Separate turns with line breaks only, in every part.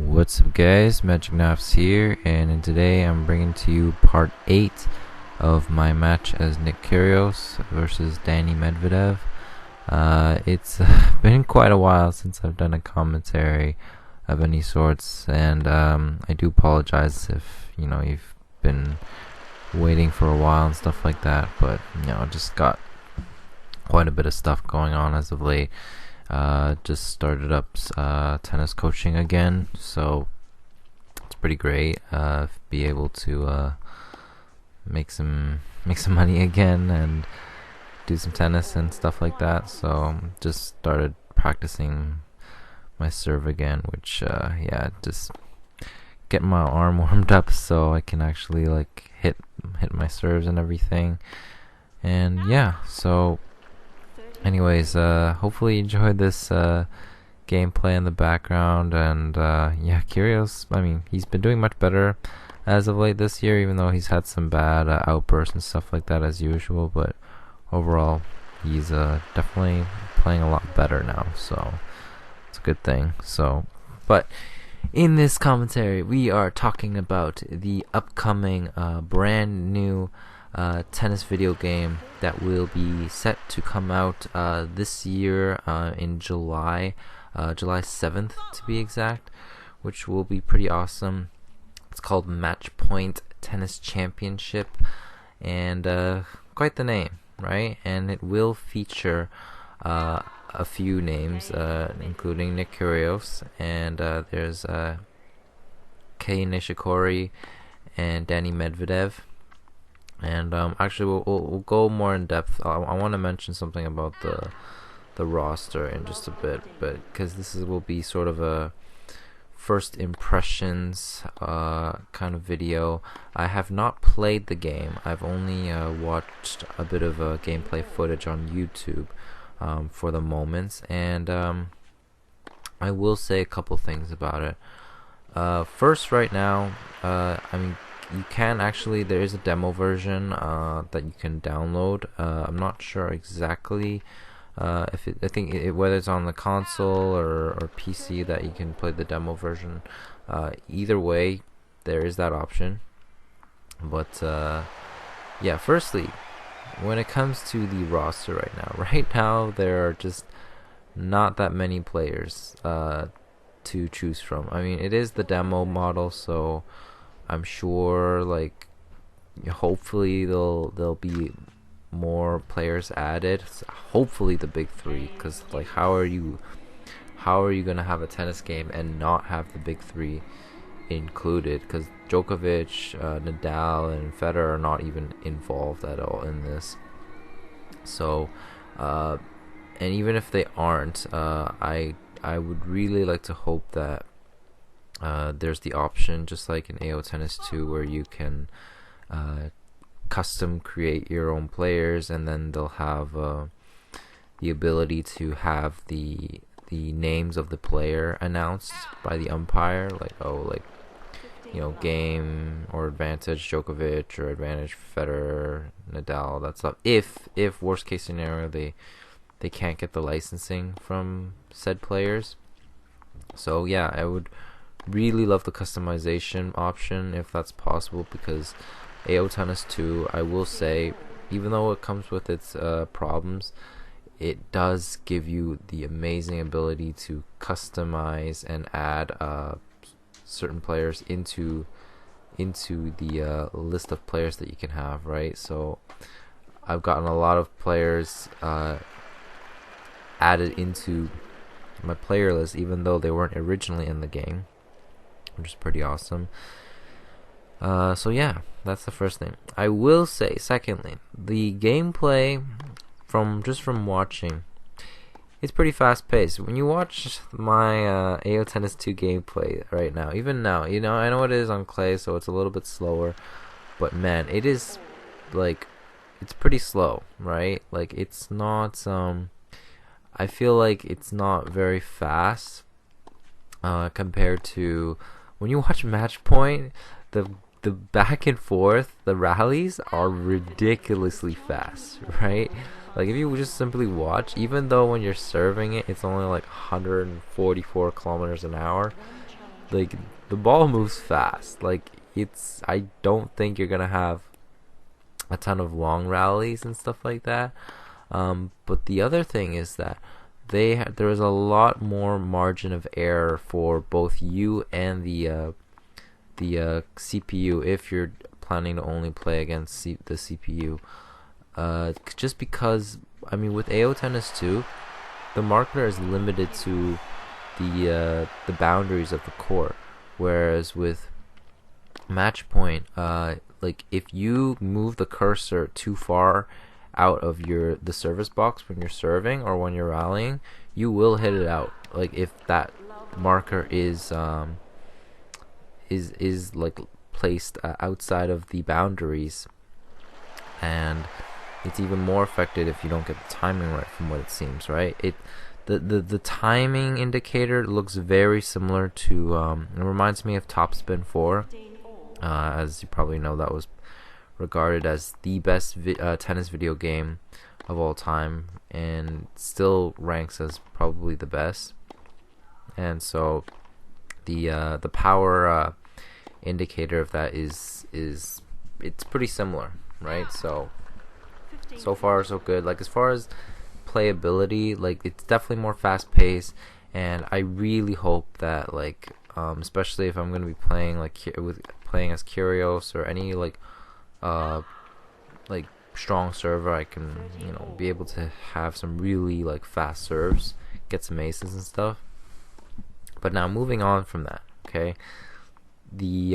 What's up guys, Magic here, and today I'm bringing to you part 8 of my match as Nick Kyrgios versus Daniil Medvedev. It's been quite a while since I've done a commentary of any sorts, and I do apologize if you've been waiting for a while and stuff like that, but just got quite a bit of stuff going on as of late. Just started up tennis coaching again, so it's pretty great. Be able to make some money again and do some tennis and stuff like that. So just started practicing my serve again, which just get my arm warmed up so I can actually hit my serves and everything. And so anyways, hopefully you enjoyed this gameplay in the background, and Kyrgios, I mean, he's been doing much better as of late this year, even though he's had some bad outbursts and stuff like that as usual, but overall he's definitely playing a lot better now, so it's a good thing. But in this commentary we are talking about the upcoming brand new tennis video game that will be set to come out this year in July 7th to be exact, which will be pretty awesome. It's called Matchpoint-Tennis Championship, and quite the name, right? And it will feature a few names, including Nick Kyrgios, and there's Kei Nishikori and Daniil Medvedev. And actually, we'll go more in depth. I want to mention something about the roster in just a bit, but because will be sort of a first impressions kind of video. I have not played the game. I've only watched a bit of gameplay footage on YouTube for the moments, and I will say a couple things about it. First, right now, you can actually, there is a demo version that you can download. I'm not sure exactly I think whether it's on the console or PC that you can play the demo version. Either way, there is that option. But firstly, when it comes to the roster right now there are just not that many players to choose from. I mean, it is the demo model, so I'm sure hopefully there'll be more players added. Hopefully the big three, because how are you gonna have a tennis game and not have the big three included? Because Djokovic, Nadal, and Federer are not even involved at all in this. So and even if they aren't, I would really like to hope that there's the option, just like in AO Tennis 2, where you can custom create your own players, and then they'll have the ability to have the names of the player announced by the umpire, game or advantage Djokovic or advantage Federer, Nadal, that stuff. If worst case scenario they can't get the licensing from said players. So I would really love the customization option if that's possible, because AO Tennis 2, I will say, even though it comes with its problems, it does give you the amazing ability to customize and add certain players into the list of players that you can have, right? So I've gotten a lot of players added into my player list, even though they weren't originally in the game, which is pretty awesome. So that's the first thing. I will say, secondly, the gameplay from watching, it's pretty fast paced. When you watch my AO Tennis 2 gameplay right now, even now, I know it is on clay, so it's a little bit slower, but man, it is it's pretty slow, right? It's not I feel like it's not very fast compared to when you watch Matchpoint. The back and forth, the rallies are ridiculously fast, right? If you just simply watch, even though when you're serving it, it's only 144 kilometers an hour, like the ball moves fast. Like I don't think you're gonna have a ton of long rallies and stuff like that. But the other thing is that there is a lot more margin of error for both you and the CPU if you're planning to only play against the CPU. Just because, I mean, with AO Tennis 2, the marketer is limited to the boundaries of the court, whereas with Matchpoint, like if you move the cursor too far out of the service box when you're serving or when you're rallying, you will hit it out. Like if that marker is like placed outside of the boundaries, and it's even more affected if you don't get the timing right, from what it seems, right? The timing indicator looks very similar to it reminds me of Topspin 4. As you probably know, that was regarded as the best tennis video game of all time, and still ranks as probably the best. And so the power indicator of that is it's pretty similar, right? So far so good. Like as far as playability, like it's definitely more fast paced, and I really hope that like especially if I'm gonna be playing playing as Kyrgios or any like strong server, I can be able to have some really like fast serves, get some aces and stuff. But now moving on from that, okay, the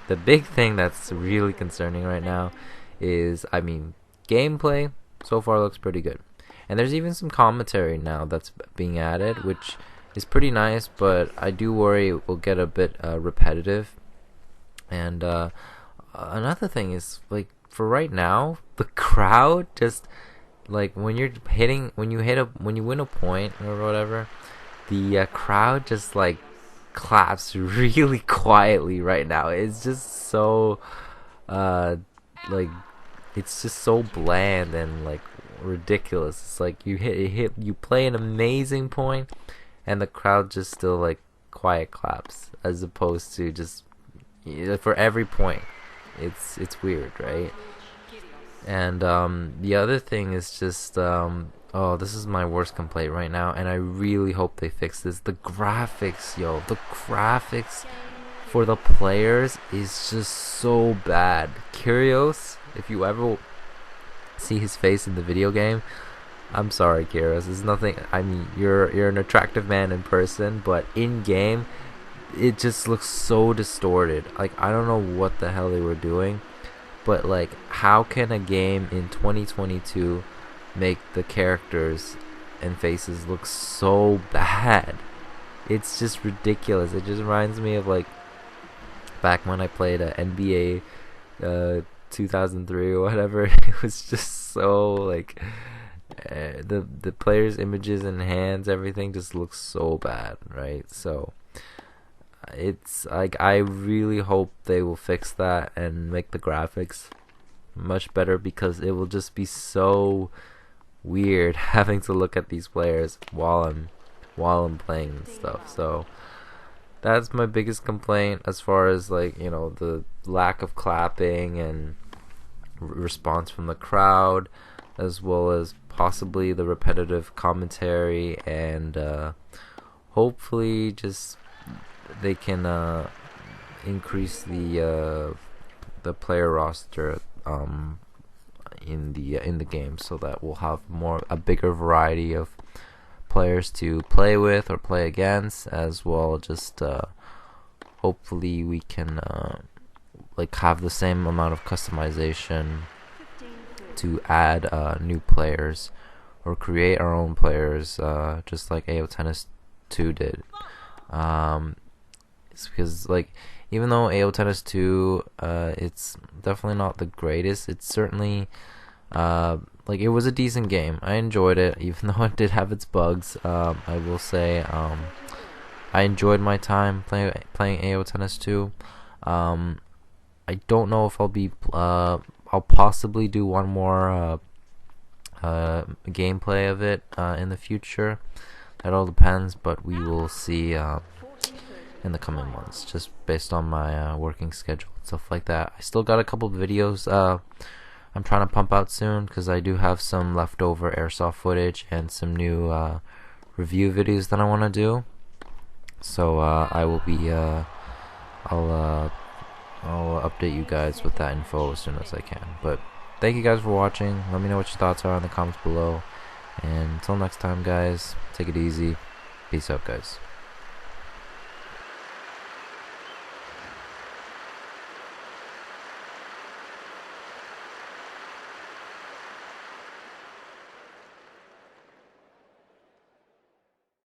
the big thing that's really concerning right now is, I mean, gameplay so far looks pretty good, and there's even some commentary now that's being added, which is pretty nice, but I do worry it will get a bit repetitive. And another thing is, like, for right now, the crowd just, like, when you win a point or whatever, the crowd just like claps really quietly right now. It's just so like it's just so bland and like ridiculous. It's like you play an amazing point and the crowd just still like quiet claps, as opposed to just for every point. It's weird, right? And the other thing is just oh, this is my worst complaint right now, and I really hope they fix this. The graphics, yo, the graphics for the players is just so bad. Kyrgios, if you ever see his face in the video game, I'm sorry, Kyrgios. It's nothing. I mean, you're an attractive man in person, but in game, it just looks so distorted. Like, I don't know what the hell they were doing, but like, how can a game in 2022 make the characters and faces look so bad? It's just ridiculous. It just reminds me of like back when I played NBA 2003 or whatever. It was just so like the players' images and hands, everything just looks so bad, right? So it's like, I really hope they will fix that and make the graphics much better, because it will just be so weird having to look at these players while I'm playing and stuff. So that's my biggest complaint, as far as like, the lack of clapping and response from the crowd, as well as possibly the repetitive commentary, and hopefully just they can increase the player roster in the game, so that we'll have a bigger variety of players to play with or play against, as well. Just hopefully we can like have the same amount of customization to add new players or create our own players, just like AO Tennis 2 did. It's because, like, even though AO Tennis 2 it's definitely not the greatest, it's certainly like, it was a decent game. I enjoyed it, even though it did have its bugs. I will say I enjoyed my time playing AO Tennis 2. I don't know if I'll possibly do one more gameplay of it in the future. That all depends, but we will see. in the coming months, just based on my working schedule and stuff like that. I still got a couple of videos I'm trying to pump out soon, because I do have some leftover airsoft footage and some new review videos that I want to do. So I will be I'll update you guys with that info as soon as I can. But thank you guys for watching. Let me know what your thoughts are in the comments below, and until next time, guys, take it easy. Peace out, guys.